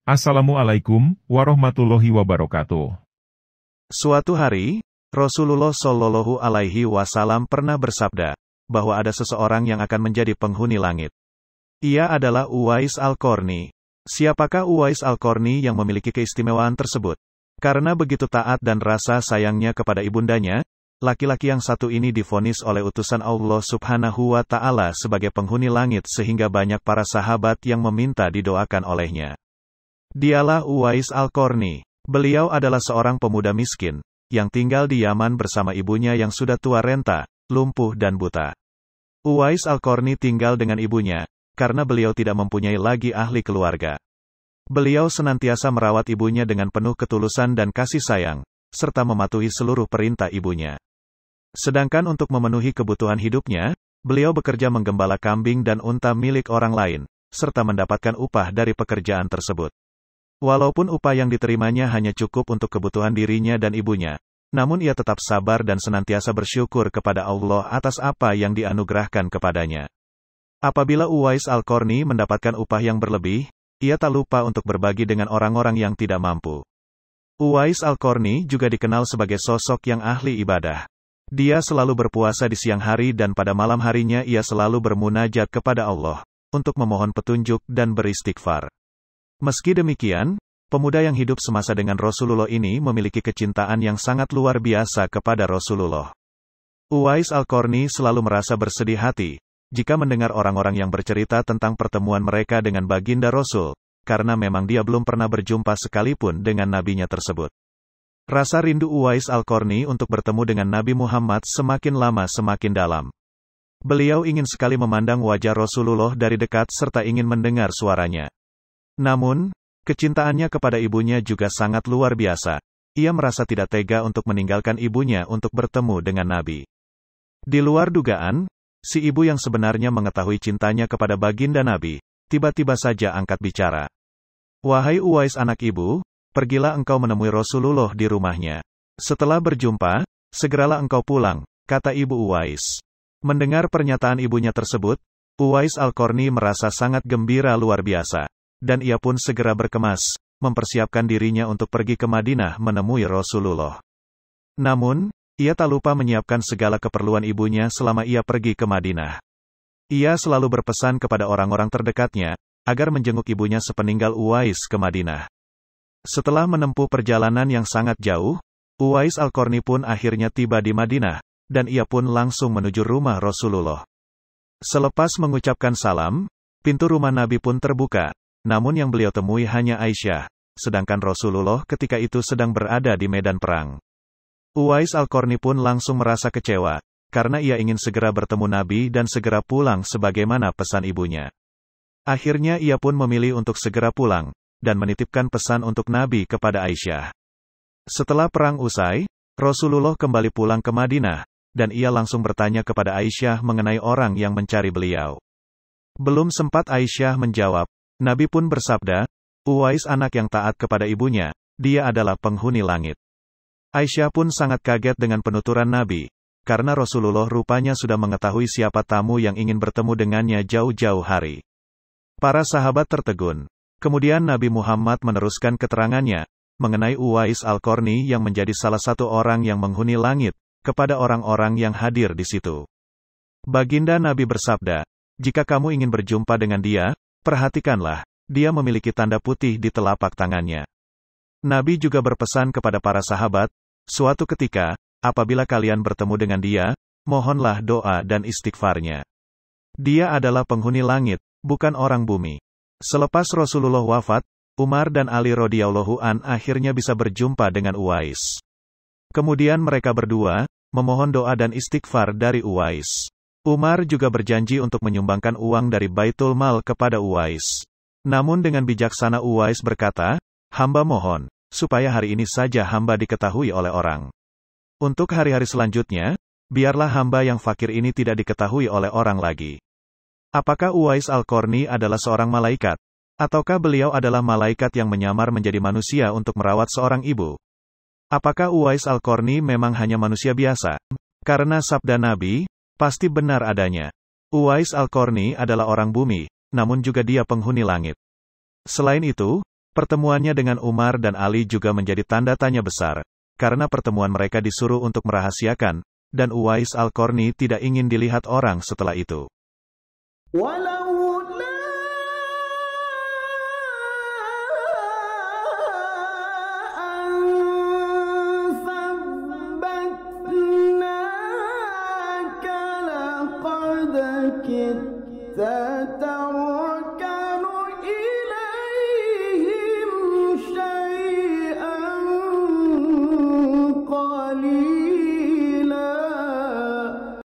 Assalamualaikum warahmatullahi wabarakatuh. Suatu hari, Rasulullah Shallallahu Alaihi Wasallam pernah bersabda bahwa ada seseorang yang akan menjadi penghuni langit. Ia adalah Uwais Al-Qarni. Siapakah Uwais Al-Qarni yang memiliki keistimewaan tersebut? Karena begitu taat dan rasa sayangnya kepada ibundanya, laki-laki yang satu ini divonis oleh utusan Allah Subhanahu wa Ta'ala sebagai penghuni langit sehingga banyak para sahabat yang meminta didoakan olehnya. Dialah Uwais Al-Qarni. Beliau adalah seorang pemuda miskin, yang tinggal di Yaman bersama ibunya yang sudah tua renta, lumpuh dan buta. Uwais Al-Qarni tinggal dengan ibunya, karena beliau tidak mempunyai lagi ahli keluarga. Beliau senantiasa merawat ibunya dengan penuh ketulusan dan kasih sayang, serta mematuhi seluruh perintah ibunya. Sedangkan untuk memenuhi kebutuhan hidupnya, beliau bekerja menggembala kambing dan unta milik orang lain, serta mendapatkan upah dari pekerjaan tersebut. Walaupun upah yang diterimanya hanya cukup untuk kebutuhan dirinya dan ibunya, namun ia tetap sabar dan senantiasa bersyukur kepada Allah atas apa yang dianugerahkan kepadanya. Apabila Uwais Al-Qarni mendapatkan upah yang berlebih, ia tak lupa untuk berbagi dengan orang-orang yang tidak mampu. Uwais Al-Qarni juga dikenal sebagai sosok yang ahli ibadah. Dia selalu berpuasa di siang hari dan pada malam harinya ia selalu bermunajat kepada Allah, untuk memohon petunjuk dan beristighfar. Meski demikian, pemuda yang hidup semasa dengan Rasulullah ini memiliki kecintaan yang sangat luar biasa kepada Rasulullah. Uwais Al-Qarni selalu merasa bersedih hati, jika mendengar orang-orang yang bercerita tentang pertemuan mereka dengan baginda Rasul, karena memang dia belum pernah berjumpa sekalipun dengan nabinya tersebut. Rasa rindu Uwais Al-Qarni untuk bertemu dengan Nabi Muhammad semakin lama semakin dalam. Beliau ingin sekali memandang wajah Rasulullah dari dekat serta ingin mendengar suaranya. Namun, kecintaannya kepada ibunya juga sangat luar biasa. Ia merasa tidak tega untuk meninggalkan ibunya untuk bertemu dengan Nabi. Di luar dugaan, si ibu yang sebenarnya mengetahui cintanya kepada baginda Nabi, tiba-tiba saja angkat bicara. "Wahai Uwais anak ibu, pergilah engkau menemui Rasulullah di rumahnya. Setelah berjumpa, segeralah engkau pulang," kata ibu Uwais. Mendengar pernyataan ibunya tersebut, Uwais Al-Qarni merasa sangat gembira luar biasa. Dan ia pun segera berkemas, mempersiapkan dirinya untuk pergi ke Madinah menemui Rasulullah. Namun, ia tak lupa menyiapkan segala keperluan ibunya selama ia pergi ke Madinah. Ia selalu berpesan kepada orang-orang terdekatnya, agar menjenguk ibunya sepeninggal Uwais ke Madinah. Setelah menempuh perjalanan yang sangat jauh, Uwais Al-Qarni pun akhirnya tiba di Madinah, dan ia pun langsung menuju rumah Rasulullah. Selepas mengucapkan salam, pintu rumah Nabi pun terbuka. Namun yang beliau temui hanya Aisyah, sedangkan Rasulullah ketika itu sedang berada di medan perang. Uwais Al-Qarni pun langsung merasa kecewa, karena ia ingin segera bertemu Nabi dan segera pulang sebagaimana pesan ibunya. Akhirnya ia pun memilih untuk segera pulang, dan menitipkan pesan untuk Nabi kepada Aisyah. Setelah perang usai, Rasulullah kembali pulang ke Madinah, dan ia langsung bertanya kepada Aisyah mengenai orang yang mencari beliau. Belum sempat Aisyah menjawab, Nabi pun bersabda, "Uwais anak yang taat kepada ibunya, dia adalah penghuni langit." Aisyah pun sangat kaget dengan penuturan Nabi, karena Rasulullah rupanya sudah mengetahui siapa tamu yang ingin bertemu dengannya jauh-jauh hari. Para sahabat tertegun. Kemudian Nabi Muhammad meneruskan keterangannya, mengenai Uwais Al-Qarni yang menjadi salah satu orang yang menghuni langit, kepada orang-orang yang hadir di situ. Baginda Nabi bersabda, "Jika kamu ingin berjumpa dengan dia, perhatikanlah, dia memiliki tanda putih di telapak tangannya." Nabi juga berpesan kepada para sahabat, "Suatu ketika, apabila kalian bertemu dengan dia, mohonlah doa dan istighfarnya. Dia adalah penghuni langit, bukan orang bumi." Selepas Rasulullah wafat, Umar dan Ali radhiyallahu an akhirnya bisa berjumpa dengan Uwais. Kemudian mereka berdua memohon doa dan istighfar dari Uwais. Umar juga berjanji untuk menyumbangkan uang dari Baitul Mal kepada Uwais. Namun dengan bijaksana Uwais berkata, "Hamba mohon, supaya hari ini saja hamba diketahui oleh orang. Untuk hari-hari selanjutnya, biarlah hamba yang fakir ini tidak diketahui oleh orang lagi." Apakah Uwais Al-Qarni adalah seorang malaikat? Ataukah beliau adalah malaikat yang menyamar menjadi manusia untuk merawat seorang ibu? Apakah Uwais Al-Qarni memang hanya manusia biasa? Karena sabda Nabi, pasti benar adanya. Uwais Al-Qarni adalah orang bumi, namun juga dia penghuni langit. Selain itu, Pertemuannya dengan Umar dan Ali juga menjadi tanda tanya besar, karena pertemuan mereka disuruh untuk merahasiakan, dan Uwais Al-Qarni tidak ingin dilihat orang setelah itu. kita